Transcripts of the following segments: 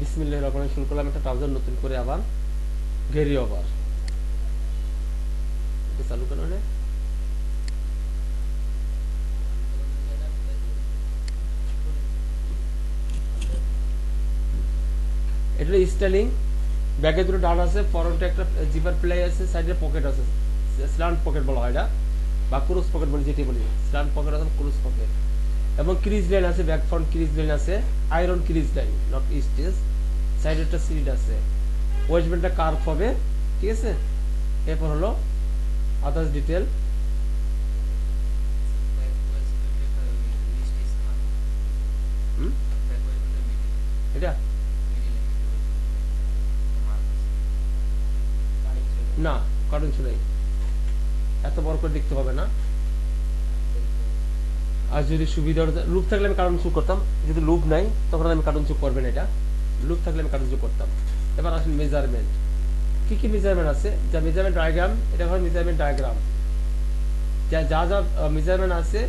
বিসমিল্লাহির রহমানির রহিম শুরু করলাম একটা ট্রাউজার নতুন করে আবার ঘেরি ওভার এটা চালু কেন হলে এটা স্টাইলিং ব্যাগে দুটো ডান আছে ফরন্টে একটা জিপার প্লাই আছে সাইডে পকেট আছে স্ল্যান্ট পকেট বলা হয় এটা বা ক্রুজ পকেট বলি যেটি বলি স্ল্যান্ট পকেট আছে ক্রুজ পকেট এবং ক্রিজ লাইন আছে ব্যাক ফ্রন্ট ক্রিজ লাইন আছে আয়রন ক্রিজ লাইন নট স্টেজ সাইডে একটা সিট আছে ওয়েস্টবেন্টটা কার্ভ হবে ঠিক আছে এরপর হলো আদার্স ডিটেল এটা না কারণ ছিল এত বড় করে দেখতে হবে না আর যদি সুবিধা লুপ থাকলে আমি কার্টুন চুপ করতাম যদি লুপ নাই তখন আমি কার্টুন চুপ করবেন এটা লুপ থাকলে আমি কার্টুন চুপ করতাম এবার আসলে মেজারমেন্ট কি কি মেজারমেন্ট আছে যা মেজারমেন্ট ডায়াগ্রাম এটা হলো মেজারমেন্ট ডায়াগ্রাম যা যা যা মেজারমেন্ট আছে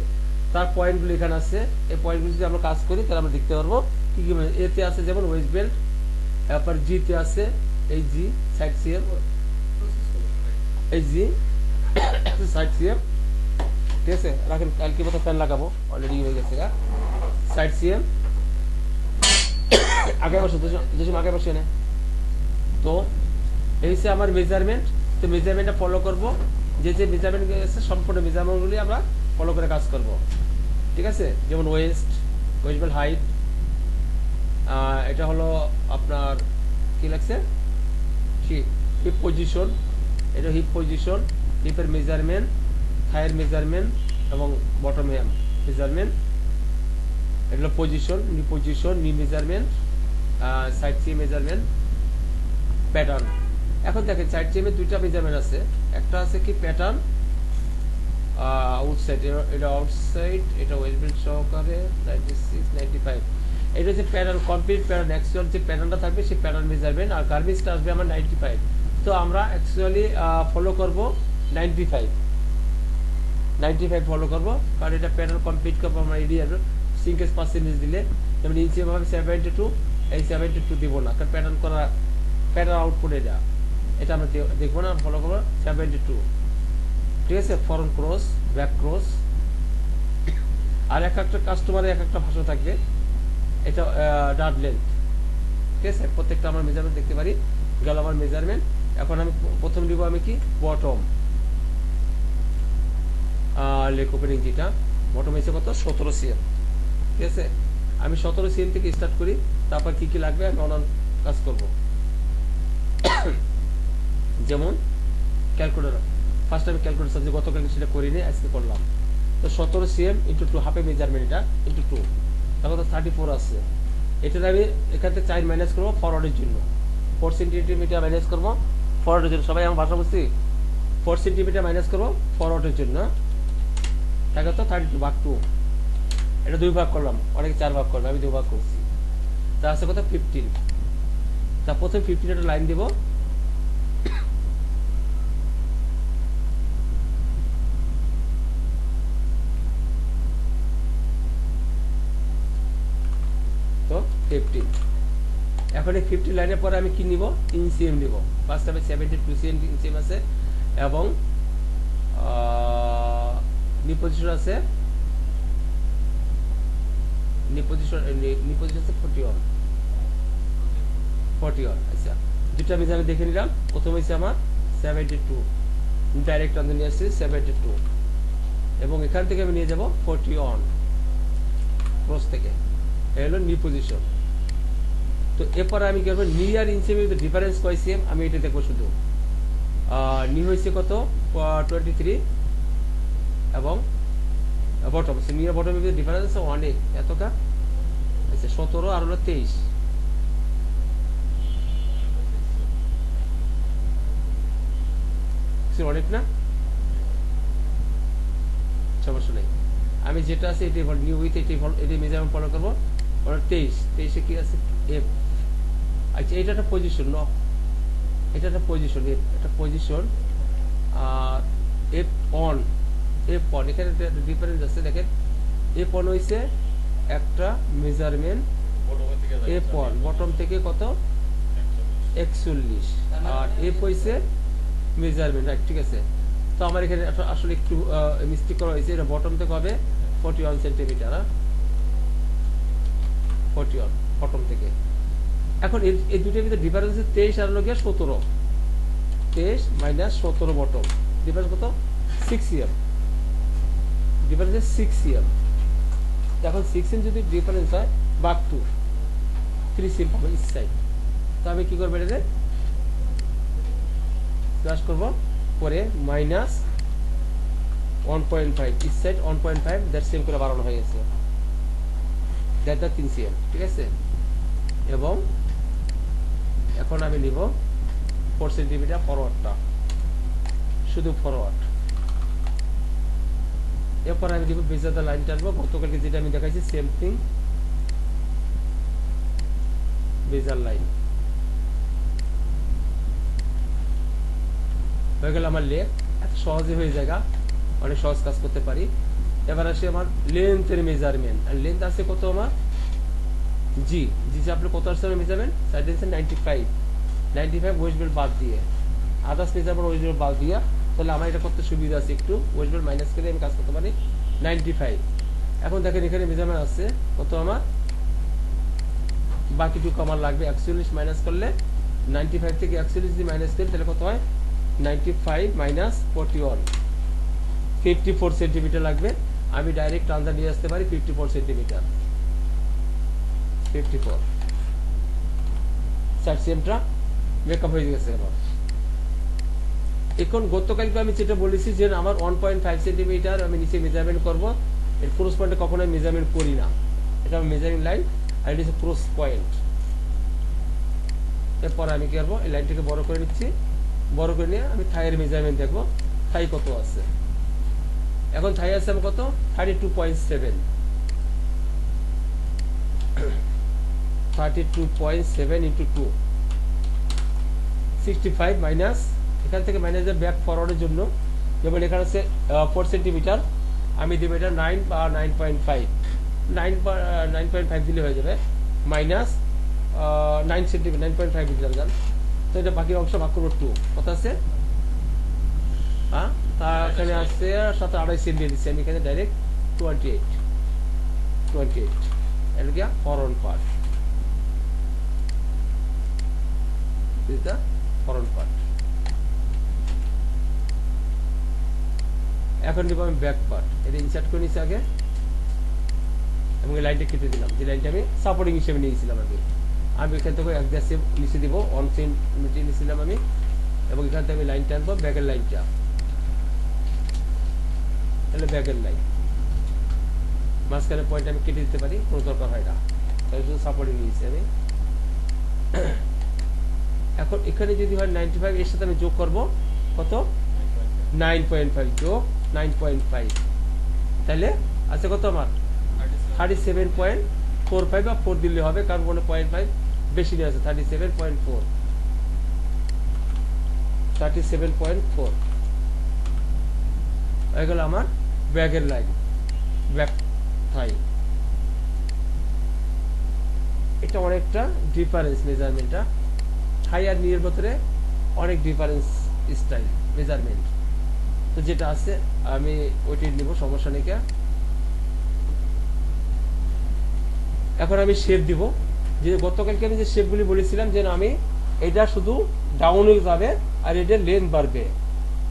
তার পয়েন্টগুলো এখানে আছে এই পয়েন্টগুলো যদি আমরা কাজ করি তাহলে আমরা দেখতে পারবো কি কি এতে আছে যেমন ওয়েস্ট বেল্ট তারপর জিতে আছে এই জি সাইড সিএম এই জি সাইড সিএম ঠিক আছে রাখেন কালকে মতো ফ্যান লাগাবো অলরেডি হয়ে গেছে গা সাইড সিএম আগে বসে যেসব আগে বসে না তো এই হচ্ছে আমার মেজারমেন্ট তো মেজারমেন্টটা ফলো করব যে যে মেজারমেন্ট আছে সম্পূর্ণ মেজারমেন্টগুলি আমরা ফলো করে কাজ করব ঠিক আছে যেমন ওয়েস্ট বেল্ট হাইট এটা হলো আপনার কি লাগছে হিপ পজিশন এটা হিপ পজিশন হিপের মেজারমেন্ট থাইয়ের মেজারমেন্ট এবং বটম মেজারমেন্ট এগুলো position knee measurement side seam measurement pattern এখন দেখেন সাইড সি এর দুইটা মেজারমেন্ট আছে একটা আছে কি প্যাটার্ন আউটসাইড এটা আউটসাইড এটা ওয়েস্ট বেল্ট সহকারে 96 95 এটা হচ্ছে প্যাটার্ন কমপ্লিট প্যাটার্ন অ্যাকচুয়াল যে প্যাটার্নটা থাকবে সেই প্যাটার্ন মেজারমেন্ট আর গার্মেন্টসটা আসবে আমার 95 তো আমরা অ্যাকচুয়ালি ফলো করব 95 ফলো করব কারণ এটা প্যাটার্ন কমপ্লিট করবো আমরা এরিয়ার সিঙ্কেজ পার্সেন্টেজ দিলে যেমন ইঞ্চি ভাবে 72 এই 72 দিব না কারণ প্যাটার্ন আউটপুট এটা আমরা দেখবো না ফলো করবো 72 ঠিক আছে ফরন্ট ক্রস ব্যাক ক্রস আর এক একটা কাস্টমারের এক একটা ভাষা থাকবে এটা ডার্ট লেন্থ ঠিক আছে প্রত্যেকটা আমরা মেজারমেন্ট দেখতে পারি গেল আমার মেজারমেন্ট এখন আমি প্রথম নিব আমি কি বটম লেগ ওপেনিং যেটা বটম এসে কত 17 সিএম ঠিক আছে আমি 17 সিএম থেকে স্টার্ট করি তারপর কি কি লাগবে আমি অনলাইন কাজ করব যেমন ক্যালকুলেটর ফার্স্ট আমি ক্যালকুলেটর সাহায্যে গতকাল সেটা করিনি আজকে করলাম তো 17 সিএম ইন্টু 2 হাফে মেজারমেন্ট এটা ইন্টু 2 তাহলে তো 34 আছে এটা আমি এখান থেকে 4 মাইনাস করবো ফরওয়ার্ডের জন্য 4 সেন্টিমিটার মাইনাস করবো ফরওয়ার্ডের জন্য সবাই আমার ভাষা বুঝছি 4 সেন্টিমিটার মাইনাস করবো ফরওয়ার্ডের জন্য তাকে তো 32 ভাগ 2 এটা 2 ভাগ করলাম অনেকে 4 ভাগ করবে আমি 2 ভাগ করছি তা আছে কত 15 তা প্রথমে 15 একটা লাইন দেব তো 15 এখন এই 50 লাইনের পরে আমি কি নিব ইনসিএম নিব ফার্স্ট আমি 72 সিএম ইনসিএম আছে এবং নি পজিশন আছে নি পজিশন আছে 41 আচ্ছা দুটো আমি দেখে নিলাম প্রথম হইছে আমার 72 ডাইরেক্ট আনতে নিয়ে আসছি 72 এবং এখান থেকে আমি নিয়ে যাব 41 ক্রস থেকে এই হলো নি পজিশন তো এরপর আমি কি করব নি আর ইনসিএমের মধ্যে ডিফারেন্স কয় সিএম আমি এটা দেখব শুধু নি হইছে কত 23 এবং বটম নি আর বটমের মধ্যে ডিফারেন্স অনেক এতটা আচ্ছা 17 আর হলো 23 অনেক না সমস্যা নেই আমি যেটা আছে এটাই নিউ উইথ এটাই মেজারমেন্ট ফলো করবো 23 কি আছে এফ আচ্ছা এটা একটা পজিশন এটা একটা পজিশন একটা পজিশন আর এফ অন এখানে ডিফারেন্স আছে দেখেন এফ অন হইছে একটা মেজারমেন্ট F1 বটম থেকে কত 41 আর F হইছে মেজারমেন্ট, রাইট? ঠিক আছে, তো আমার এখানে আসলে একটু মিস্টেক করা হয়েছে, এটা বটম থেকে হবে 41 সেন্টিমিটার, 41 বটম থেকে। এখন এই দুটোর ভিতরে ডিফারেন্স আছে 23 আর লগে 17, 23 মাইনাস 17 বটম, ডিফারেন্স কত 6 cm, ডিফারেন্স 6 cm। এখন 6 cm যদি ডিফারেন্স হয় বাক টু 3 cm পাবো ইস সাইড, তো আমি কি করবো এটাতে প্লাস করবো, পরে minus 1.5 is side 1.5, that same করে বাড়ানো হয়ে গেছে, দ্যাট 3 cm, ঠিক আছে। এবং এখন আমি নিব 4 সেন্টিমিটার ফরওয়ার্ডটা, শুধু ফরওয়ার্ড। এরপর আমি দিব বেজাদা লাইন টানবো, গতকালকে যেটা আমি দেখাইছি সেম থিং, বেজার লাইন হয়ে গেল আমার লেগ। এত সহজে হয়ে জায়গা, অনেক সহজ কাজ করতে পারি। এবার আসে আমার লেন্থের মেজারমেন্ট, আর লেন্থ আছে কত আমার জি আপনার কত আসছে মেজারমেন্ট, সাইড আছে 95 ওয়েস্ট বেল্ট বাদ দিয়ে, আদার্স মেজারমেন্ট ওয়েস্ট বেল্ট বাদ দিয়া, তাহলে আমার এটা করতে সুবিধা আছে, একটু ওয়েস্ট বেল্ট মাইনাস করে আমি কাজ করতে পারি 95। এখন দেখেন এখানে মেজারমেন্ট আছে কত আমার, বাকিটুকু আমার লাগবে 41 মাইনাস করলে 95 থেকে 41 যদি মাইনাস করি তাহলে কত হয় 95 মাইনাস 41, 54 সেন্টিমিটার লাগবে। আমি ডাইরেক্ট আনসার নিয়ে আসতে পারি 54 সেন্টিমিটার, 54 60 সেমটা মেকআপ হয়ে গেছে। আমার এখন গতকালকে আমি যেটা বলেছি যে আমার 1.5 সেন্টিমিটার আমি নিচে মেজারমেন্ট করব, এর ক্রস পয়েন্টে কখনোই মেজারমেন্ট করি না, এটা আমার মেজারিং লাইন আর এটা হচ্ছে ক্রস পয়েন্ট। এরপর আমি কি করবো, এই লাইনটাকে বড় করে নিচ্ছি, বড় করে নিয়ে আমি থাইয়ের মেজারমেন্ট দেখবো থাই কত আছে। এখন থাই আছে আমার কত 32.7, 32.7 ইন্টু 2 65 মাইনাস, এখান থেকে মাইনাস ব্যাক ফরওয়ার্ডের জন্য, যেমন এখানে আছে 4 সেন্টিমিটার, আমি দেবো এটা 9 বা 9.5, 9.5 দিলে হয়ে যাবে, মাইনাস 9 সেন্টিমিটার 9.5 দিতে যান, তো এটা বাকি অংশ ভাগ করবো 2, কত আছে হ্যাঁ, তা এখানে আছে 7.5 সেন্টি দিয়ে দিচ্ছি আমি এখানে ডাইরেক্ট 28 এটা কি ফরওয়ার্ড পার্ট, এটা ফরওয়ার্ড পার্ট। এখন দিব আমি ব্যাক পার্ট, এটা ইনসার্ট করে নিচ্ছি আগে এবং এই লাইনটা কেটে দিলাম, যে লাইনটা আমি সাপোর্টিং হিসেবে নিয়েছিলাম আগে। আমি এখান থেকে এক গ্যাসে নিচে দিব 1 সেন্টিমিটার নিয়েছিলাম আমি, এবং এখান থেকে আমি লাইন টানবো ব্যাকের লাইনটা, তাহলে ব্যাকের লাইন মাঝখানে পয়েন্ট আমি কেটে দিতে পারি, কোনো দরকার হয় না, তাহলে শুধু সাপোর্টিং নিয়েছি আমি। এখন এখানে যদি হয় 95, এর সাথে আমি যোগ করব কত 9.5 যোগ 9.5, তাহলে আছে কত আমার 37.45 বা 4 দিলে হবে, কারণ কোনো 0.5 বেশি নিয়ে আছে, 37.4 হয়ে গেল আমার ব্যাগের লাইন, ব্যাক থাই। এটা অনেকটা ডিফারেন্স মেজারমেন্টটা, থাই আর নিয়ের ভিতরে অনেক ডিফারেন্স স্টাইল মেজারমেন্ট, তো যেটা আছে আমি ওইটি নিব, সমস্যা নেই। এখন আমি শেপ দিব, যে গতকালকে আমি যে শেপগুলি বলেছিলাম যে আমি এটা শুধু ডাউন হয়ে যাবে আর এটা লেন্থ বাড়বে,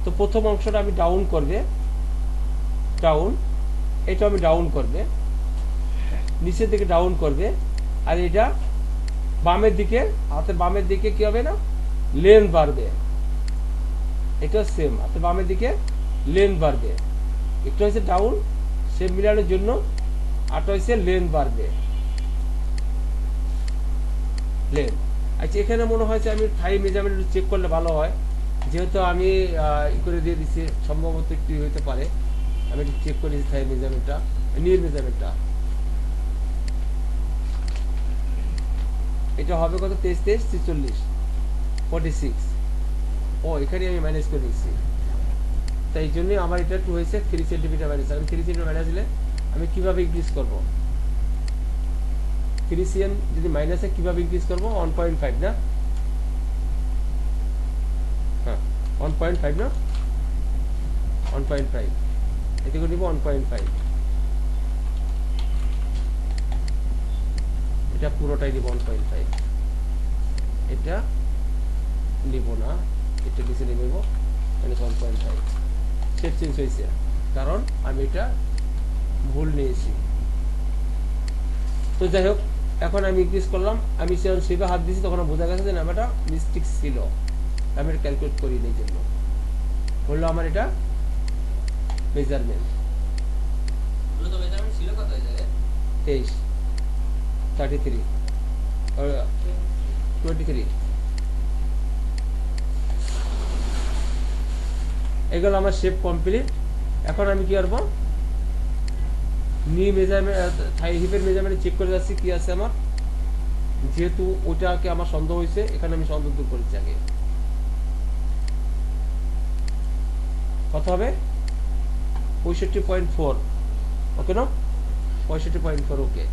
তো প্রথম অংশটা আমি ডাউন করবে, ডাউন, এটা আমি ডাউন করবে, নিচের দিকে ডাউন করবে, আর এটা বামের দিকে, হাতের বামের দিকে কি হবে না লেন্থ বাড়বে, এটা সেম হাতের বামের দিকে লেন্থ বাড়বে, একটা হচ্ছে ডাউন শেপ মিলানোর জন্য, আরটা হচ্ছে লেন্থ বাড়বে, লেন্থ। আচ্ছা এখানে মনে হয়েছে আমি থাই মেজারমেন্ট চেক করলে ভালো হয়, যেহেতু আমি ই করে দিয়ে দিচ্ছি, সম্ভবত একটু হইতে পারে, আমি একটু চেক করে দিচ্ছি থাই মেজারমেন্টটা, নির মেজারমেন্টটা, এটা হবে কত 23 43 46, ও এখানে আমি মাইনাস করে দিচ্ছি, তাই জন্যই আমার এটা একটু হয়েছে 3 সেন্টিমিটার মাইনাস। আমি 3 সেন্টিমিটার মাইনাস দিলে আমি কিভাবে ইনক্রিজ করবো, 3cm যদি মাইনাসে কিভাবে ইনক্রিজ করবো 1.5 না, হ্যাঁ 1.5 না, 1.5 এদিকে নিব 1.5, এটা পুরোটাই নিব 1.5, এটা নিব না, এটা নিচে নিয়ে নেব -1.5। শেপ চেঞ্জ হয়েছে কারণ আমি এটা ভুল নিয়েছি। তো যাই হোক, এখন আমি ইনক্রিজ করলাম, আমি শেপে হাত দিয়েছি তখন বোঝা গেছে যে নাম্বারটা মিস্টেক ছিল, আমি এটা ক্যালকুলেট করি এই জন্য বললো আমার এটা মেজারমেন্ট 23, 33, 23। এগুলো আমার শেপ কমপ্লিট। এখন আমি কি করবো, নি মেজারমেন্ট থাই হিপের মেজারমেন্ট চেক করে যাচ্ছি কি আছে আমার, যেহেতু ওটাকে আমার সন্দেহ হয়েছে এখানে আমি সন্দেহ দূর করেছি আগে। কত হবে 65.4, ওকে না 65.4, ওকে।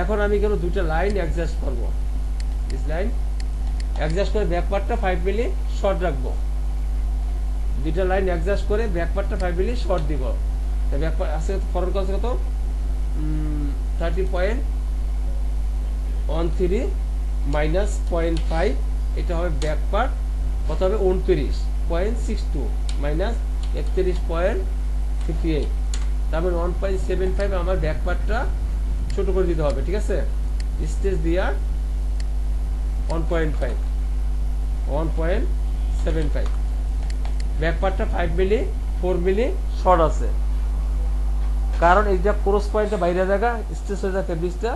এখন আমি কেন দুইটা লাইন অ্যাডজাস্ট করবো, দিস লাইন অ্যাডজাস্ট করে ব্যাক পার্টটা 5 মিলি শর্ট রাখবো, দুইটা লাইন অ্যাডজাস্ট করে ব্যাক পার্টটা 5 মিলি শর্ট দিব। ব্যাক পার্ট আছে ফরওয়ার্ড কত 30.13 মাইনাস 0.5, এটা হবে ব্যাক পার্ট, কত হবে 29.62 মাইনাস 31.58, তারপর 1.75 আমার ব্যাক পার্টটা ছোট করে দিতে হবে, ঠিক আছে, স্টেজ দিয়া 1.75 ব্যাক পার্টটা 5 মিলি 4 মিলি শর্ট আছে, কারণ এই যে ক্রস পয়েন্টটা বাইরে জায়গা স্টেজ হয়ে যায় ফেব্রিক্সটা,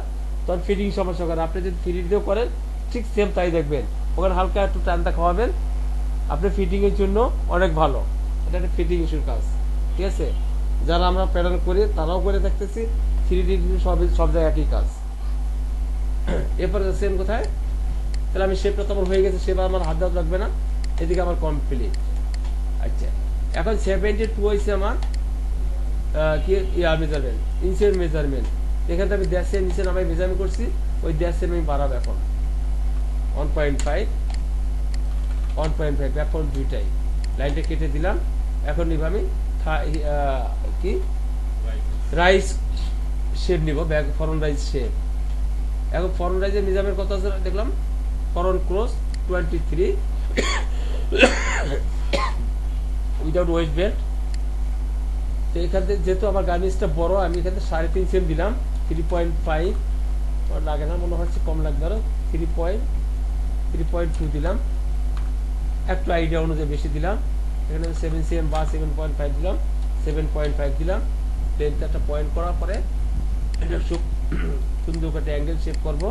তখন ফিটিং সমস্যা করে। আপনি যদি ফিটিং দিয়েও করেন ঠিক সেম তাই দেখবেন, ওখানে হালকা একটু টানটা খাওয়াবেন, আপনি ফিটিংয়ের জন্য অনেক ভালো, এটা একটা ফিটিং ইস্যুর কাজ, ঠিক আছে। যারা আমরা প্যাটার্ন করি তারাও করে থাকতেছি, 3D সব জায়গায় একই কাজ। এরপরে সেম কোথায়, তাহলে আমি শেপটা তো আমার হয়ে গেছে, শেপ আমার হাত দেওয়া লাগবে না, এদিকে আমার কমপ্লিট। আচ্ছা, এখন 72 হয়েছে আমার কি মেজারমেন্ট, ইঞ্চের মেজারমেন্ট, এখানে আমি 1.5 সেম নিচে নামাই মেজারমেন্ট করছি, ওই 1.5 সেম আমি বাড়াবো এখন 1.5 এখন দুইটাই লাইনটা কেটে দিলাম। এখন নিব আমি কি রাইস শেপ নিব, ব্যাক ফরন রাইস শেপ। এখন ফরন রাইজের মেজারমেন্ট কত আছে দেখলাম, ফরন ক্রস 23 উইদাউট ওয়েস্ট বেল্ট। তো এখান থেকে যেহেতু আমার গার্নিশটা বড়, আমি এখানে 3.5 সেম দিলাম, 3.5 লাগে না মনে হচ্ছে, কম লাগবে আরো, 3.2 দিলাম, একটু আইডিয়া অনুযায়ী বেশি দিলাম। এখানে 7 সেম বা 7.5 দিলাম, 7.5 দিলাম। প্লেনটা একটা পয়েন্ট করার পরে এটা সুন্দর একটা অ্যাঙ্গেল শেপ করব,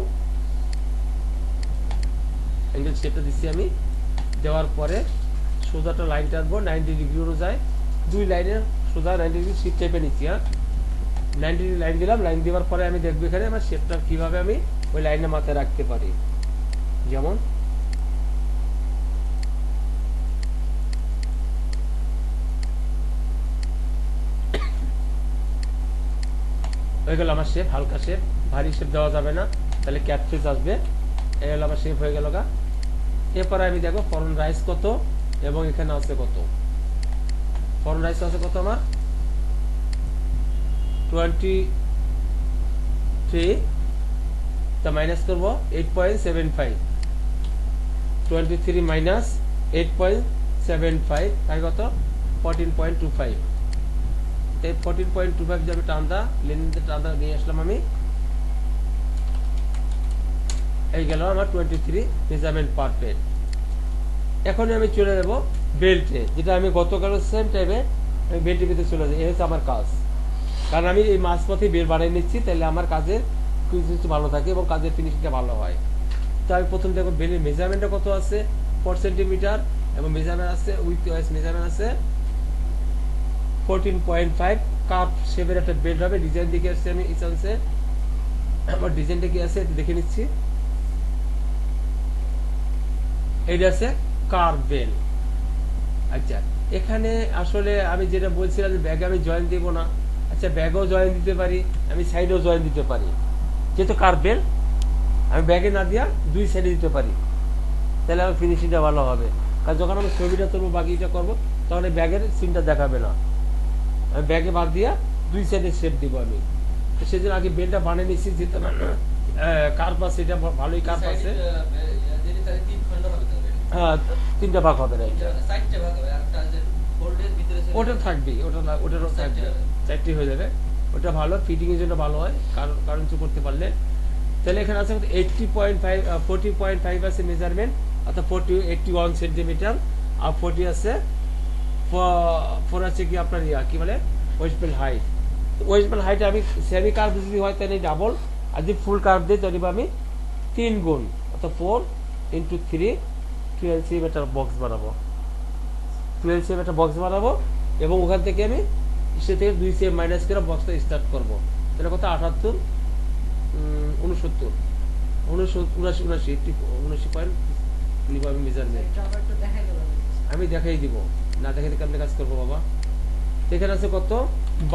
অ্যাঙ্গেল শেপটা দিচ্ছি আমি, দেওয়ার পরে সোজাটা লাইন টানবো 90 ডিগ্রি অনুযায়ী, দুই লাইনের সোজা 90 ডিগ্রি শিপ টাইপে নিচ্ছি, হ্যাঁ 90 ডিগ্রি লাইন দিলাম। লাইন দেওয়ার পরে আমি দেখবো এখানে আমার শেপটা কিভাবে আমি ওই লাইনের মাথায় রাখতে পারি। যেমন হয়ে গেল আমার শেপ, হালকা শেপ, ভারী শেপ দেওয়া যাবে না, তাহলে ক্যাটফিস আসবে। এই হলো আমার শেপ হয়ে গেল গা। এরপরে আমি দেখো ফরন রাইস কত এবং এখানে আছে কত, ফরন রাইস আছে কত আমার 23, তা মাইনাস করবো 8.75, 23 মাইনাস 8.75 তাই কত 14.25। 14.25 যাবে টান্দা, লেনিতে টান্দা নিয়ে আসলাম আমি, এই গেল আমার 23 মেজারমেন্ট পারফেক্ট। এখন আমি চলে যাব বেল্টে, যেটা আমি গতকাল সেম টাইমে আমি বেল্টের ভিতরে চলে যাই, এই হচ্ছে আমার কাজ। কারণ আমি এই মাঝপথে বেল বানিয়ে নিচ্ছি, তাহলে আমার কাজের ফিনিশিংটা ভালো থাকে এবং কাজের ফিনিশিংটা ভালো হয়। তো আমি প্রথম দেখো বেলের মেজারমেন্টটা কত আছে 4 সেন্টিমিটার এবং মেজারমেন্ট আছে উইথ ওয়াইজ মেজারমেন্ট আছে 14.5। কাপ শেপের একটা বেল্ট হবে, ডিজাইন দেখে আসছে আমি এই চান্সে, আমার ডিজাইনটা কি আছে দেখে নিচ্ছি। এইটা আছে কার্ভ বেল। আচ্ছা, এখানে আসলে আমি যেটা বলছিলাম যে ব্যাগে আমি জয়েন দিব না, আচ্ছা ব্যাগেও জয়েন দিতে পারি, আমি সাইডেও জয়েন দিতে পারি, যেহেতু কার্ভ বেল আমি ব্যাগে না দিয়া দুই সাইডে দিতে পারি, তাহলে আমার ফিনিশিংটা ভালো হবে। কারণ যখন আমি ছবিটা তুলবো বাকিটা করবো তখন এই ব্যাগের সিনটা দেখাবে না। আমি ব্যাগে বাদ দিয়া দুই সাইডে শেপ দিব আমি। তো সেই জন্য আগে বেলটা বানিয়ে নিচ্ছি, যেহেতু কার্ভ আছে, এটা ভালোই কার্ভ আছে। হ্যাঁ, 3টা ভাগ হবে না, ওটা থাকবেই, ওটারও থাকবে, 4টি হয়ে যাবে। ওটা ভালো ফিটিং এর জন্য ভালো হয়, কারণ কিছু করতে পারলে। তাহলে এখানে আছে 80.5 40.5 আছে মেজারমেন্ট, অর্থাৎ 81 সেন্টিমিটার। আর 40 আছে 4 আছে কি আপনার কি বলে West belt height. West belt height আমি সেমি কার্ভ যদি হয় তাহলে ডাবল, আর যদি ফুল কার্ভ দিই তাহলে আমি 3 গুণ, অর্থাৎ 4 × 3 12 সেন্টিমিটার বক্স বানাবো। 12 সেম একটা বক্স বানাবো, এবং ওখান থেকে আমি সে থেকে 2 সেম মাইনাস করে বক্সটা স্টার্ট করবো। তাহলে কত 78 69 79 পয়েন্ট নিব আমি মেজারমেন্ট। আমি দেখাই দিব, না দেখাই দিকে আপনি কাজ করবো বাবা। এখানে আছে কত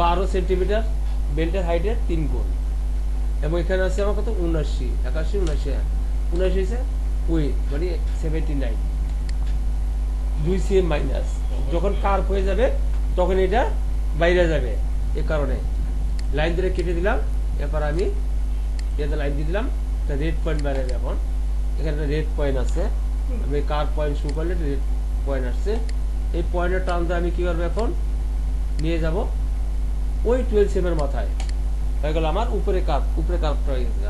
12 সেন্টিমিটার বেল্টের হাইটের 3 গুণ, এবং এখানে আছে আমার কত 79 81 79 79 হয়েছে উইথ মানে 79 2 সিএম মাইনাস। যখন কার্ভ হয়ে যাবে তখন এটা বাইরে যাবে, এ কারণে লাইন ধরে কেটে দিলাম। এরপর আমি এটা লাইন দিয়ে দিলাম, একটা রেড পয়েন্ট বেরোবে। এখন এখানে একটা রেড পয়েন্ট আছে, আমি কার্ভ পয়েন্ট শুরু করলে রেড পয়েন্ট আসছে। এই পয়েন্টের টার্মটা আমি কি করবো, এখন নিয়ে যাব ওই 12 সেমের মাথায়। হয়ে গেল আমার উপরে কার্ভটা হয়ে গেছে।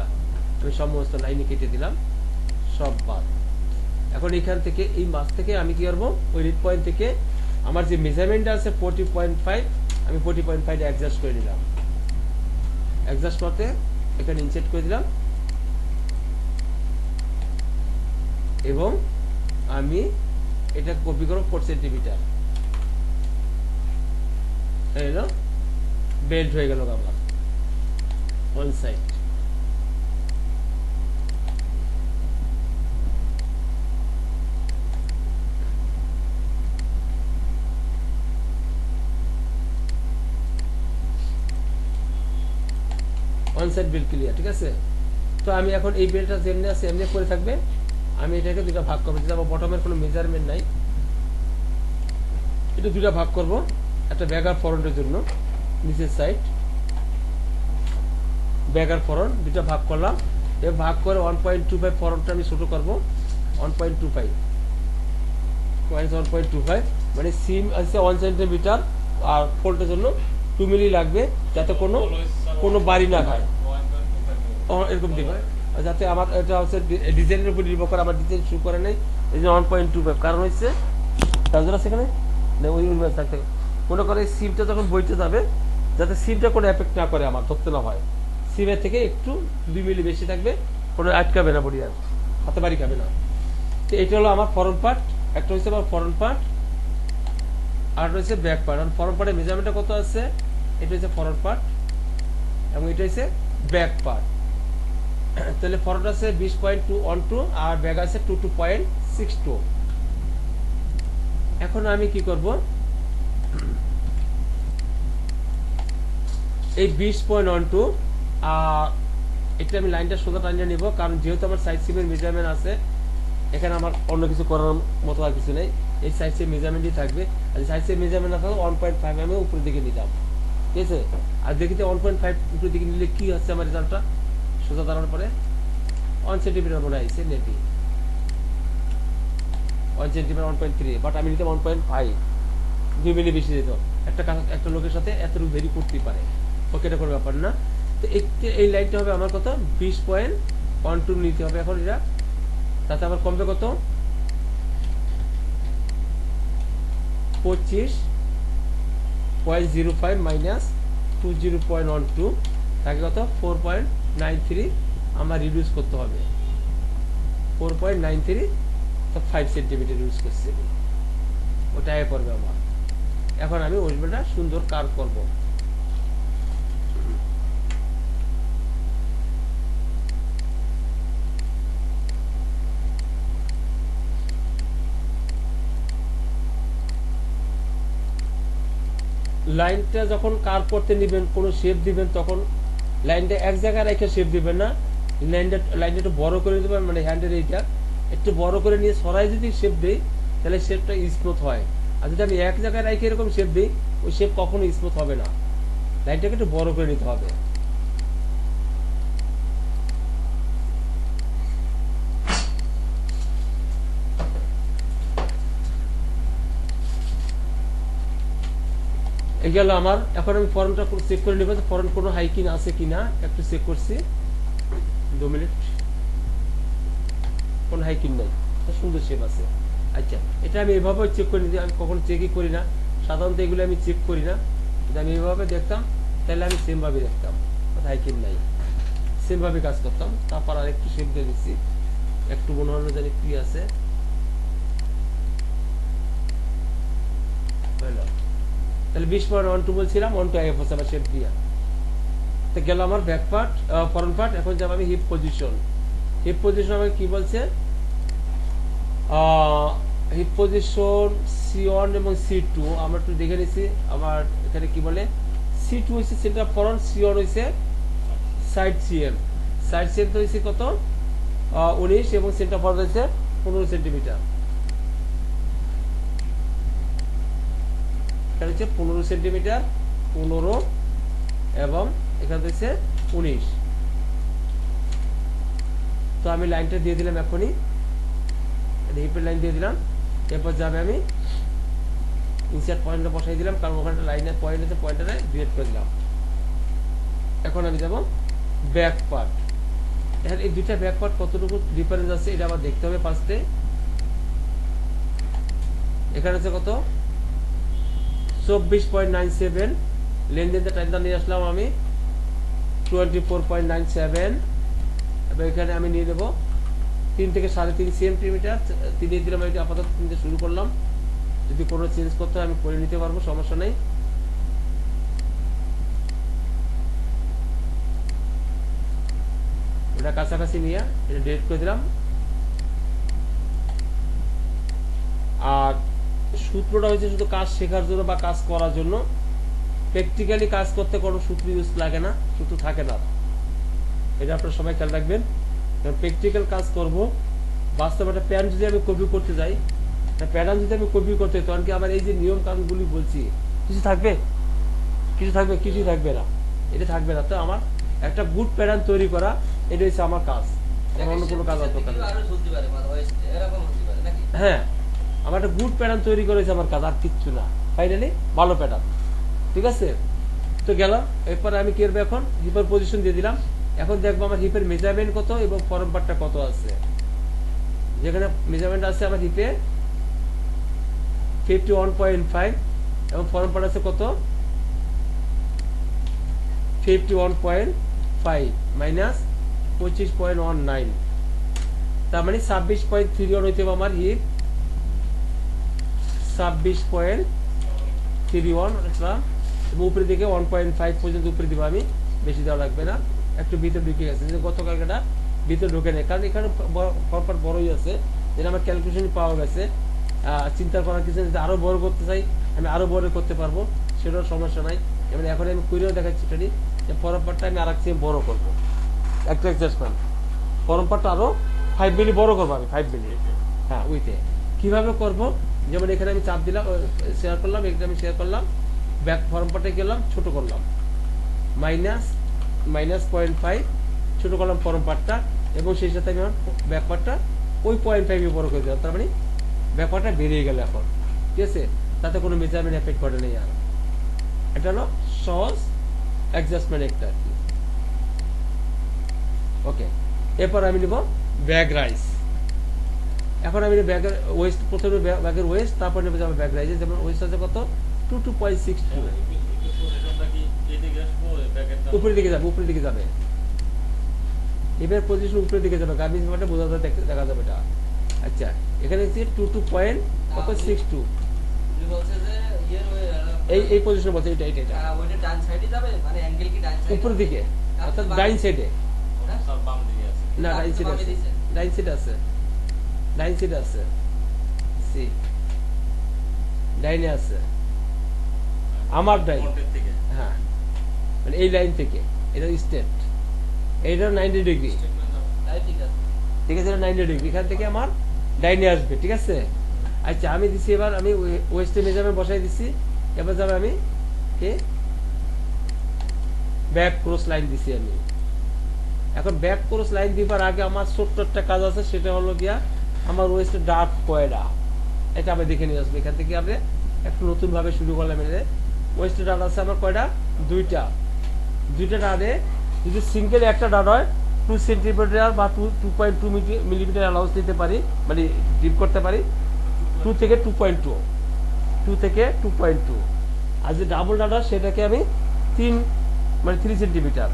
আমি সমস্ত লাইনে কেটে দিলাম, সব বাদ। এখন এখান থেকে এই মাছ থেকে আমি কি করবো, ওই রেড পয়েন্ট থেকে আমার যে মেজারমেন্ট আছে 40.5, আমি 40.5 অ্যাডজাস্ট করে নিলাম। অ্যাডজাস্ট করতে এখানে ইনসেট করে দিলাম, এবং আমি এটা কপি করব 4 সেন্টিমিটার। এলো বেল্ট হয়ে গেল আমার one side. One side belt clear, ঠিক আছে। তো আমি এখন এই বেল্টটা যেমনি আছে এমনি পরে থাকবে। আমি এটাকে দুটা ভাগ করবো, যেহেতু আমার বটমের কোনো মেজারমেন্ট নাই, এটা দুটা ভাগ করব। একটা ব্যাগার ফ্রন্টের জন্য নিচের সাইড ব্যাগার ফ্রন্ট দুটা ভাগ করলাম। এবার ভাগ করে 1.25 ফ্রন্টটা আমি ছোট করবো 1.25 1.25, মানে সিম আছে 1 সেন্টিমিটার, আর ফোল্ডের জন্য 2 মিলি লাগবে, যাতে কোনো বাড়ি না খায়। এরকম দিবে, যাতে আমার এটা হচ্ছে ডিজাইনের উপর নির্ভর করে, আমার ডিজাইন শুরু করে নেই। এই যে 1.25, কারণ হচ্ছে ট্রাউজার আছে এখানে ওই থাকতে মনে করে সিমটা যখন বইতে যাবে, যাতে সিমটা কোনো এফেক্ট না করে, আমার ধরতে না হয়। সিমের থেকে একটু 2 মিলি বেশি থাকবে, কোনো আটকাবে না, বডি আর হাতে বাড়ি খাবে না। তো এটা হলো আমার ফরন্ট পার্ট, একটা হচ্ছে আমার ফরন্ট পার্ট, আর হচ্ছে ব্যাক পার্ট। আর ফরন্ট পার্টের মেজারমেন্টটা কত আছে, এটা হচ্ছে ফরন্ট পার্ট, এবং এটা হচ্ছে ব্যাক পার্ট। তাহলে ফরন্ট আছে 20.212, আর ব্যাক আছে 22.62। এখন আমি কি করব, এই 20.12 আর এটা আমি লাইনটা সোজা টানিয়ে নিব, কারণ যেহেতু আমার সাইড সিমের মেজারমেন্ট আছে, এখানে আমার অন্য কিছু করার মতো আর কিছু নেই। এই সাইড সিম মেজারমেন্টই থাকবে, আর সাইড সিম মেজারমেন্ট না থাকলে 1.5 আমি উপরের দিকে নিতাম, ঠিক আছে। আর দেখিতে 1.5 উপরের দিকে নিলে কি হচ্ছে, আমার রেজাল্টটা সোজা দাঁড়ানোর পরে 1 সেন্টিমিটার মনে হয়েছে নেবি, 1 সেন্টিমিটার 1.3, বাট আমি নিতাম 1.5, 2 মিলি বেশি যেত। একটা লোকের সাথে এতটুকু ভেরি করতেই পারে, ওকে, এটা কোনো ব্যাপার না। তো এই লাইনটা হবে আমার কত 20.12 নিতে হবে এখন এটা, তাতে আমার কমবে কত 25.05 মাইনাস 20.12 তাকে কত 4.93 আমার রিডিউস করতে হবে। 4.93 তো 5 সেন্টিমিটার ইউজ করছি, ওটাই পড়বে আমার। এখন আমি ওয়েস্টবেলটা সুন্দর কার্ভ করব। লাইনটা যখন কার্ভ করতে নেবেন, কোনো শেপ দিবেন, তখন লাইনটা এক জায়গায় রেখে শেপ দিবেন না, লাইনটা একটু বড় করে নিতে পারবেন, মানে হ্যান্ডের এইটা একটু বড় করে নিয়ে সরাই যদি শেপ দিই তাহলে শেপটা স্মুথ হয়। আর যদি আমি এক জায়গায় রাখি এরকম শেপ দিই ওই শেপ কখনো স্মুথ হবে না। লাইনটাকে একটু বড় করে নিতে হবে। এই গেল আমার। এখন আমি ফরনটা চেক করে নেব ফরন কোনো হাইকিং আছে কিনা, একটু চেক করছি 2 মিনিট, কোনো হাইকিং নাই, সুন্দর শেপ আছে। আচ্ছা, এটা আমি এভাবে চেক করে নিই, আমি কখনো চেকই করি না সাধারণত, এগুলো আমি চেক করি না। যদি আমি এভাবে দেখতাম তাহলে আমি সেমভাবে দেখতাম হাইকিং নাই, সেমভাবে কাজ করতাম। তারপর আর একটু শেপ দিয়ে দিচ্ছি, একটু মনে হলো জানি কি আছে। তাহলে 20.12 বলছিলাম, 1 to IF হচ্ছে আমার শেপ দিয়া। তো গেল আমার ব্যাক পার্ট, ফরন্ট পার্ট। এখন যাব আমি হিপ পজিশন। হিপ পজিশন আমাকে কি বলছে, হিপ পজিশন C1 এবং C2 আমরা একটু দেখে নিছি। আমার এখানে কি বলে, C2 হচ্ছে সেন্টার ফরন্ট, C1 হচ্ছে সাইড সিএম। সাইড সিএম তো হচ্ছে কত, 19 এবং সেন্টার ফরন্ট হচ্ছে 15 সেন্টিমিটার। এখানে হচ্ছে 15 সেন্টিমিটার, 15 এবং এখানে হচ্ছে 19। তো আমি লাইনটা দিয়ে দিলাম এখনই, হিপের লাইন দিয়ে দিলাম। এরপর যাবে আমি ইনসার্ট পয়েন্টটা বসাই দিলাম, কারণ ওখানে লাইনের পয়েন্ট আছে, পয়েন্টটা ডিলিট করে দিলাম। এখন আমি যাব ব্যাক পার্ট। এখন এই দুইটা ব্যাক পার্ট কতটুকু ডিফারেন্স আছে এটা আবার দেখতে হবে ফার্স্টে। এখানে আছে কত, 24.97, লেনদেনটা টাইমটা নিয়ে আসলাম আমি 24.97, এবং এখানে আমি নিয়ে নেবো 3 থেকে 3.5 সেন্টিমিটার। 3 দিলাম, এটা আপাতত 3 দিয়ে শুরু করলাম। যদি কোনো চেঞ্জ করতে হয় আমি করে নিতে পারবো, সমস্যা নেই। এটা কাছাকাছি নিয়ে এটা ডিলিট করে দিলাম। আর সূত্রটা হচ্ছে শুধু কাজ শেখার জন্য বা কাজ করার জন্য, প্র্যাকটিক্যালি কাজ করতে কোনো সূত্র ইউজ লাগে না, সূত্র থাকে না, এটা আপনারা সবাই খেয়াল রাখবেন। প্র্যাকটিক্যাল কাজ করব, বাস্তবে একটা প্যান্ট যদি আমি কপি করতে যাই, প্যাটার্ন যদি আমি কপি করতে তখন কি আমার এই যে নিয়ম কানুনগুলি বলছি কিছু থাকবে, কিছুই থাকবে না, এটা থাকবে না। তো আমার একটা গুড প্যাটার্ন তৈরি করা, এটা হচ্ছে আমার কাজ, অন্য কোনো কাজ দরকার নেই। হ্যাঁ, আমার একটা গুড প্যাটার্ন তৈরি করেছে আমার কাজ, আর কিচ্ছু না, ফাইনালি ভালো প্যাটার্ন। ঠিক আছে, তো গেল। এরপর আমি কি করবো, এখন হিপের পজিশন দিয়ে দিলাম। এখন দেখবো আমার হিপের মেজারমেন্ট কত এবং ফরম পার্টটা কত আছে। যেখানে মেজারমেন্ট আছে আমার হিপে 51.5 এবং ফরম পার্ট আছে কত, 51.5 মাইনাস 25.19, তার মানে 26.31 হইতে হবে আমার হিপ। 26.31 এবং উপরের দিকে 1.5 পর্যন্ত উপরে দিব আমি, বেশি দেওয়া লাগবে না। একটু ভিতরে ঢুকে গেছে, যে গতকালটা ভিতরে ঢুকে নেই, কারণ এখানে ফরম্যাট বড়ই আছে, যেটা আমার ক্যালকুলেশন পাওয়া গেছে। চিন্তা করার কিছু, যদি আরো বড় করতে চাই আমি আরো বড় করতে পারবো, সেটার সমস্যা নাই। এবার এখন আমি করেও দেখাচ্ছি এটাই, যে ফরম্যাটটা আমি আরেক চেয়ে বড় করবো, একটা অ্যাডজাস্টমেন্ট। ফরম্যাটটা আরো 5 মিলি বড় করবো আমি, 5 মিলি। হ্যাঁ, উইথে কিভাবে করবো, যেমন এখানে আমি চাপ দিলাম, শেয়ার করলাম, এখানে আমি শেয়ার করলাম, ব্যাক ফরম্যাটে গেলাম, ছোট করলাম, মাইনাস 0.5 ছোট করলাম ফরম পার্টটা, এবং সেই সাথে আমি আমার ব্যাক পার্টটা ওই 0.5 বড় করে দিলাম। তার মানে ব্যাক পার্টটা বেরিয়ে গেল এখন, ঠিক আছে, তাতে কোনো মেজারমেন্ট এফেক্ট করে নেই আর। এটা হলো সহজ অ্যাডজাস্টমেন্ট একটা আর কি। ওকে, এরপর আমি নেব ব্যাক রাইস। এখন আমি ব্যাগের ওয়েস্ট, প্রথমে ব্যাগের ওয়েস্ট, তারপর নেবে যাবে ব্যাক রাইজে। যেমন ওয়েস্ট আছে কত, 22.62, উপরের দিকে যাবে, উপরের দিকে যাবে, এবার পজিশন উপরের দিকে যাবে, গার্মেন্টস ব্যাপারটা বোঝা যাবে, দেখা যাবে এটা। আচ্ছা, এখানে হচ্ছে 22.62, এই পজিশন বলছে, এটা এটা এটা ডান সাইডে যাবে, মানে অ্যাঙ্গেল কি ডান সাইডে, উপরের দিকে, অর্থাৎ ডাইন সাইডে বাম দিকে আছে না, ডাইন সাইডে আছে, ডাইন সাইডে আছে, ডাইন সাইডে আছে, সি ডাইনে আছে, আমার ডাইন। হ্যাঁ, মানে এই লাইন থেকে এটা স্টেট, এইটা 90 ডিগ্রি, ঠিক আছে। ঠিক আছে, 90 ডিগ্রি এখান থেকে আমার ডাইনে আসবে, ঠিক আছে। আচ্ছা আমি দিছি, এবার আমি ওয়েস্টে মেজারমেন্ট বসাই দিছি, এবার যাবে আমি ব্যাক ক্রস লাইন দিছি আমি। এখন ব্যাক ক্রস লাইন দিবার আগে আমার ছোট্ট একটা কাজ আছে, সেটা হলো গিয়া আমার ওয়েস্টে ডার্ট কয়টা, এটা আমি দেখে নিয়ে আসবো। এখান থেকে আমি একটু নতুন ভাবে শুরু করলাম। ওয়েস্টে ডার্ট আছে আমার কয়টা, দুইটা ডার্টে যদি সিঙ্গেল একটা ডার্ট হয় 2 সেন্টিমিটার বা 2.2 মিলিমিটার অ্যালাউন্স দিতে পারি, মানে ডিপ করতে পারি 2 থেকে 2.2 আর যে ডাবল ডাটা সেটাকে আমি 3 সেন্টিমিটার,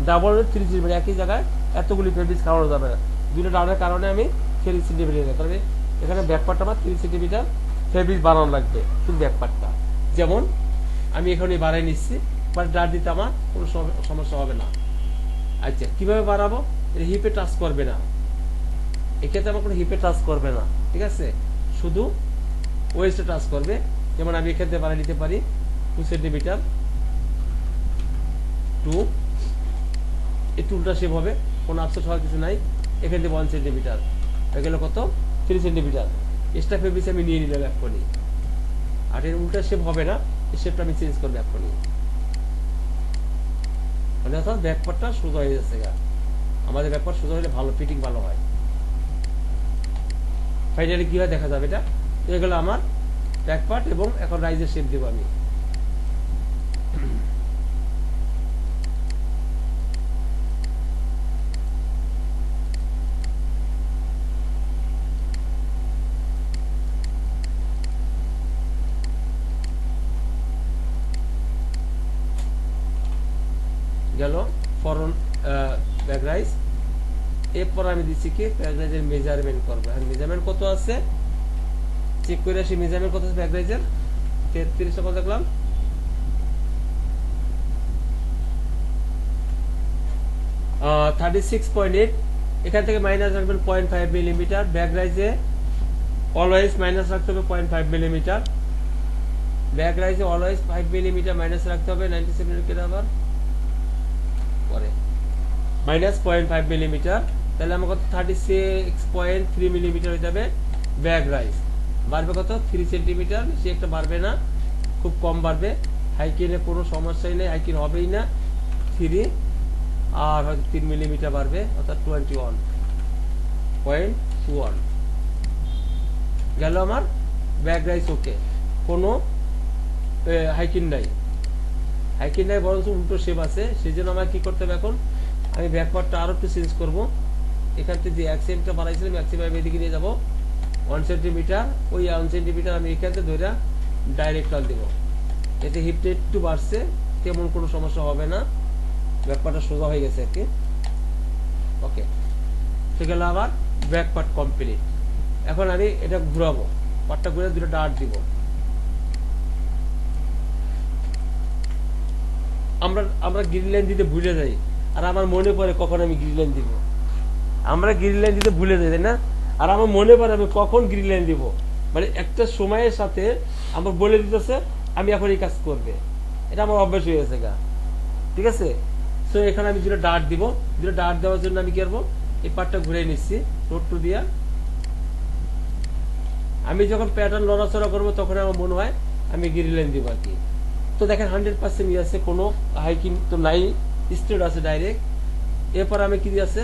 ডাবল 3 সেন্টিমিটার, একই জায়গায় এতগুলি ফেব্রিক খাওয়ানো যাবে না। দুটো ডাটার কারণে আমি 3 সেন্টিমিটার, তাহলে এখানে ব্যাকপার্টটা আমার 3 সেন্টিমিটার ফেব্রিক বানানো লাগবে, শুধু ব্যাকপার্টটা। যেমন আমি এখানে বাড়াই নিচ্ছি, বাট ডাট দিতে আমার কোনো সমস্যা হবে না। আচ্ছা কিভাবে বাড়াবো, এটা হিপে টাচ করবে না, এক্ষেত্রে আমার কোনো হিপে টাচ করবে না, ঠিক আছে, শুধু ওয়েস্টে টাচ করবে। যেমন আমি এক্ষেত্রে বাড়াই নিতে পারি 2 সেন্টিমিটার, 2, এই টুলটা শেপ হবে, কোনো আফসোস হওয়ার কিছু নাই। এখান থেকে 1 সেন্টিমিটার হয়ে গেল কত, 3 সেন্টিমিটার। এক্সট্রা ফেব্রিক আমি নিয়ে নিলাম এক্ষুনি, আর এর উল্টা শেপ হবে না, এই শেপটা আমি চেঞ্জ করবো এক্ষুনি, মানে অর্থাৎ ব্যাকপার্টটা সোজা হয়ে যাচ্ছে। আমাদের ব্যাকপার্ট সোজা হলে ভালো ফিটিং ভালো হয়। ফাইনালি কি হয় দেখা যাবে। এটা এগুলো আমার ব্যাকপার্ট, এবং এখন রাইজের শেপ দেবো আমি। গেল ফরন ব্যাক রাইজ। এরপর আমি দিচ্ছি কি ব্যাক রাইজের মেজারমেন্ট করবো। আর মেজারমেন্ট কত আছে চেক করে আসি, মেজারমেন্ট কত আছে ব্যাক রাইজের, 33 কত দেখলাম, 36.8। এখান থেকে মাইনাস রাখবেন 0.5 মিলিমিটার। ব্যাক রাইজে অলওয়েজ মাইনাস রাখতে হবে 0.5 মিলিমিটার। ব্যাক রাইজে অলওয়েজ 5 মিলিমিটার মাইনাস রাখতে হবে। 97 আবার পরে মাইনাস 0.5 মিলিমিটার, তাহলে আমার কত 36.3 মিলিমিটার হয়ে যাবে ব্যাক রাইজ। বাড়বে কত 3 সেন্টিমিটার, বেশি একটা বাড়বে না, খুব কম বাড়বে। হাইকিনে কোনো সমস্যাই নেই, হাইকিন হবেই না। 3 আর হয়তো 3 মিলিমিটার বাড়বে, অর্থাৎ 21.1 গেল আমার ব্যাক রাইজ। ওকে, কোনো হাইকিন নাই, বরং উল্টো শেপ আছে। সেই জন্য আমার কি করতে হবে, এখন আমি ব্যাকপার্টটা আরো একটু চেঞ্জ করবো। এখান থেকে যে অ্যাক্সেন্টটা বানাইছিলাম, অ্যাক্সেন্ট আমি এদিকে নিয়ে যাবো 1 সেন্টিমিটার। ওই 1 সেন্টিমিটার আমি এখান থেকে ধরে ডাইরেক্ট টান দেবো। এতে হিপটা একটু বাড়ছে, তেমন কোনো সমস্যা হবে না, ব্যাকপার্টটা সোজা হয়ে গেছে আর কি। ওকে, তো গেল আমার ব্যাকপার্ট কমপ্লিট। এখন আমি এটা ঘুরাবো, পার্টটা ঘুরে দুটো ডার্ট দিব। আমরা গ্রিন লাইন দিতে ভুলে যাই, আর আমার মনে পড়ে কখন আমি গ্রিন লাইন দিব। আমরা গ্রিন লাইন দিতে ভুলে যাই, তাই না? আর আমার মনে পড়ে আমি কখন গ্রিন লাইন দিব, মানে একটা সময়ের সাথে আমার বলে দিতেছে আমি এখন এই কাজ করবে, এটা আমার অভ্যাস হয়ে গেছে গা, ঠিক আছে। সো এখানে আমি দুটো ডার্ট দিব। দুটো ডার্ট দেওয়ার জন্য আমি কি করবো, এই পার্টটা ঘুরে নিচ্ছি টোট টু দিয়া। আমি যখন প্যাটার্ন লড়াচড়া করবো তখন আমার মনে হয় আমি গ্রিন লাইন দিব আর কি। তো দেখেন 100% ইয়ে আছে, কোনো হাইকিং তো নাই, স্ট্রেট আছে ডাইরেক্ট। এরপর আমি কি আছে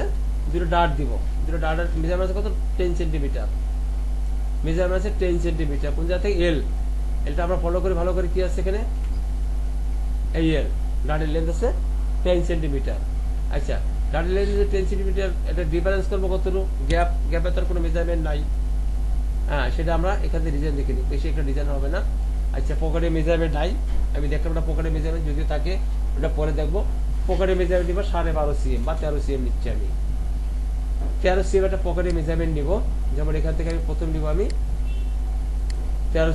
দুটো ডার্ট দিব। দুটো ডার্টের মেজারমেন্ট আছে কত, 10 সেন্টিমিটার। মেজারমেন্ট আছে 10 সেন্টিমিটার। কোন জায়গা থেকে, এলটা আমরা ফলো করি ভালো করে। কি আছে এখানে, এই এল ডার্টের লেন্থ আছে 10 সেন্টিমিটার। আচ্ছা, ডার্টের লেন্থ 10 সেন্টিমিটার, এটা ডিফারেন্স করবো কতটুকু, গ্যাপে তার কোনো মেজারমেন্ট নাই। হ্যাঁ, সেটা আমরা এখান থেকে ডিজাইন দেখে নিই, বেশি একটা ডিজাইন হবে না। আচ্ছা, পকেটে মেজারমেন্ট নাই, আমি দেখলাম না পকেটে মেজারমেন্ট, যদি থাকে ওটা পরে দেখবো। পকেটে মেজারমেন্ট নিব 12.5 cm বা 13 cm নিচ্ছি আমি। 13 cm একটা পকেটে মেজারমেন্ট নিব। যেমন এখান থেকে আমি প্রথম নিব আমি 13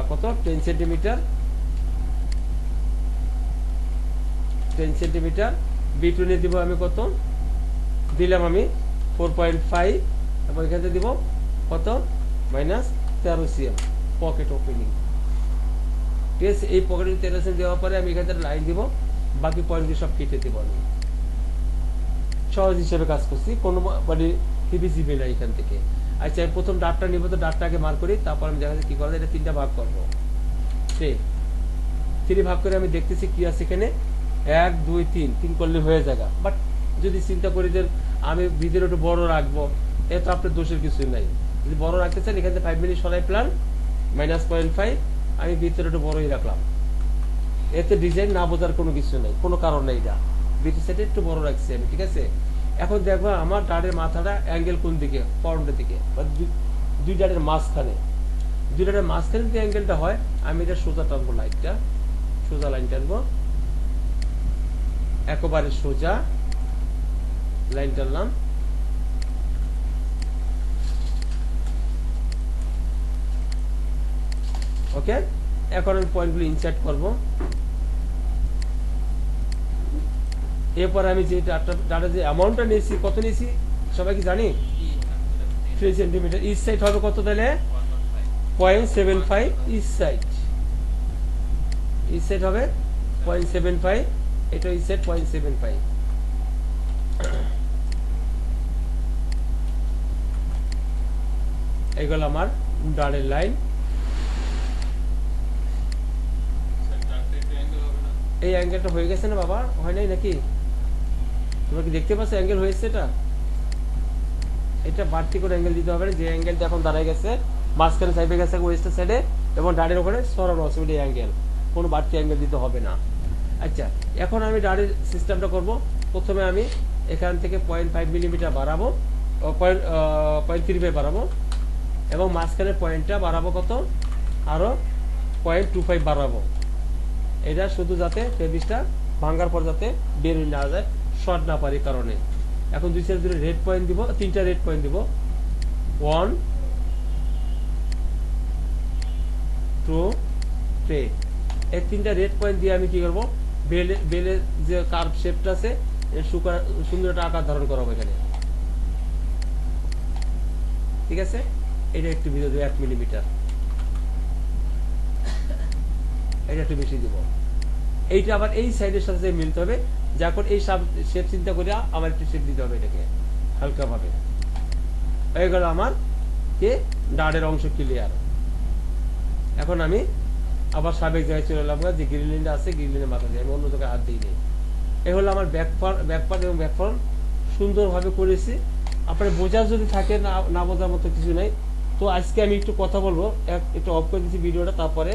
কত 10 সেন্টিমিটার, 10 সেন্টিমিটার। বিটুনে দিব আমি কত দিলাম, আমি 4.5, এবং এখান থেকে দিব কত মাইনাস 13 cm পকেট ওপেনিং। ঠিক আছে, এই পকেটে 13 cm দেওয়ার পরে আমি এখানে লাইন দিব, বাকি পয়েন্টগুলি সব কেটে দিব আমি। সহজ হিসেবে কাজ করছি, কোনো মানে হিবিজিবি নাই এখান থেকে। আচ্ছা আমি প্রথম ডাটটা নিব, তো ডাটটাকে মার করি, তারপর আমি দেখা যাচ্ছে কি করা যায়, এটা 3টা ভাগ করবো। 3 ভাগ করে আমি দেখতেছি কি আছে এখানে, 1 2 3 করলে হয়ে যাবে। বাট যদি চিন্তা করি যে আমি ভিতরে একটু বড় রাখবো, এ তো আপনার দোষের কিছু নাই। যদি বড় রাখতে চান এখানে 5 মিনিট সরাই প্ল্যান -0.5, আমি ভিতরে একটু বড়ই রাখলাম। এতে ডিজাইন না বোঝার কোনো কিছু নাই, কোনো কারণ নেই। এটা ভিতর সাইডে একটু বড় রাখছি আমি, ঠিক আছে। এখন দেখবো আমার ডাড়ের মাথাটা অ্যাঙ্গেল কোন দিকে, ফ্রন্টের দিকে, বা দুই ডাড়ের মাঝখানে। দুই ডাড়ের মাঝখানে যে অ্যাঙ্গেলটা হয়, আমি এটা সোজা টানবো, লাইনটা সোজা লাইন টানবো, একেবারে সোজা লাইন টানলাম। ওকে, এখন আমি পয়েন্টগুলো ইনসার্ট করব। এরপর আমি যে ডাটা যে অ্যামাউন্টটা নিয়েছি, কত নিয়েছি সবাই কি জানি, 3 সেন্টিমিটার। ইচ সাইড হবে কত তাহলে, 0.75 ইচ সাইড। ইচ সাইড হবে 0.75, এটা ইচ সাইড 0.75। এইগুলো আমার ডানের লাইন। এই অ্যাঙ্গেলটা হয়ে গেছে না বাবা, হয় নাই নাকি? তোমরা কি দেখতে পাচ্ছ অ্যাঙ্গেল হয়েছে? এটা বাড়তি করে অ্যাঙ্গেল দিতে হবে না, যে অ্যাঙ্গেলটা এখন দাঁড়ায় গেছে মাঝখানে সাইডে গেছে ওয়েস্টার সাইডে, এবং ডানের ওখানে সরানো আছে ওই অ্যাঙ্গেল, কোনো বাড়তি অ্যাঙ্গেল দিতে হবে না। আচ্ছা এখন আমি ডানের সিস্টেমটা করব। প্রথমে আমি এখান থেকে 0.5 মিলিমিটার বাড়াবো, 0.35 বাড়াবো, এবং মাঝখানের পয়েন্টটা বাড়াবো কত, আরো 0.25 বাড়াবো। এটা শুধু যাতে ফেব্রিকটা ভাঙার পর যাতে বের না যায়, শর্ট না পারি কারণে। এখন দুই সাইড দুটো রেড পয়েন্ট দিব, 3টা রেড পয়েন্ট দিব, 1 2 3। এই 3টা রেড পয়েন্ট দিয়ে আমি কি করব, বেলের যে কার্ভ শেপটা আছে সুন্দর একটা আকার ধারণ করাবো এখানে, ঠিক আছে। এটা একটু ভিতরে দেবো 1 মিলিমিটার, এটা একটু বেশি দিব। এইটা আবার এই সাইডের সাথে মিলতে হবে, যখন এই শেপ চিন্তা করে আমার একটু শেপ দিতে হবে এটাকে হালকা ভাবে। হয়ে গেল আমার কে ডাড়ের অংশ ক্লিয়ার। এখন আমি আবার সাবেক জায়গায় চলে এলাম, যে গ্রিলিনটা আছে গ্রিলিনের মাথা দিয়ে আমি অন্য জায়গায় হাত দিই নেই। এই হলো আমার ব্যাক পার্ট এবং ব্যাক ফ্রন্ট সুন্দরভাবে করেছি। আপনার বোঝার যদি থাকে, না বোঝার মতো কিছু নাই, তো আজকে আমি একটু কথা বলবো, একটু অফ করে দিচ্ছি ভিডিওটা, তারপরে